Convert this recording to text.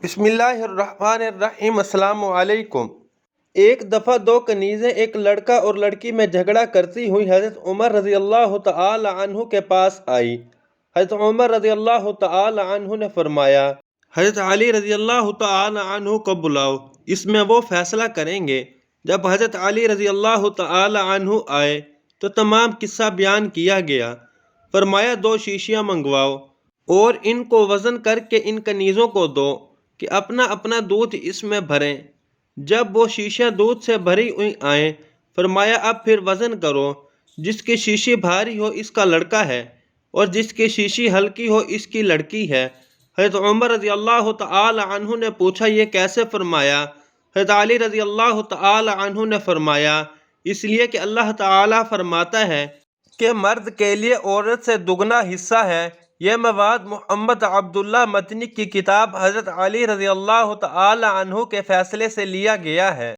بسم اللہ الرحمن الرحیم۔ السلام علیکم۔ ایک دفعہ دو کنیزیں ایک لڑکا اور لڑکی میں جھگڑا کرتی ہوئی حضرت عمر رضی اللہ تعالی عنہ کے پاس آئی۔ حضرت عمر رضی اللہ تعالی عنہ نے فرمایا، حضرت علی رضی اللہ تعالی عنہ کو بلاؤ، اس میں وہ فیصلہ کریں گے۔ جب حضرت علی رضی اللہ تعالی عنہ آئے تو تمام قصہ بیان کیا گیا۔ فرمایا، دو شیشیاں منگواؤ اور ان کو وزن کر کے ان کنیزوں کو دو کہ اپنا اپنا دودھ اس میں بھریں۔ جب وہ شیشیاں دودھ سے بھری ہوئی آئیں، فرمایا اب پھر وزن کرو، جس کی شیشی بھاری ہو اس کا لڑکا ہے اور جس کی شیشی ہلکی ہو اس کی لڑکی ہے۔ حضرت عمر رضی اللہ تعالی عنہ نے پوچھا، یہ کیسے فرمایا؟ حضرت علی رضی اللہ تعالی عنہ نے فرمایا، اس لیے کہ اللہ تعالی فرماتا ہے کہ مرد کے لیے عورت سے دگنا حصہ ہے۔ یہ مواد محمد عبداللہ مدنی کی کتاب حضرت علی رضی اللہ تعالی عنہ کے فیصلے سے لیا گیا ہے۔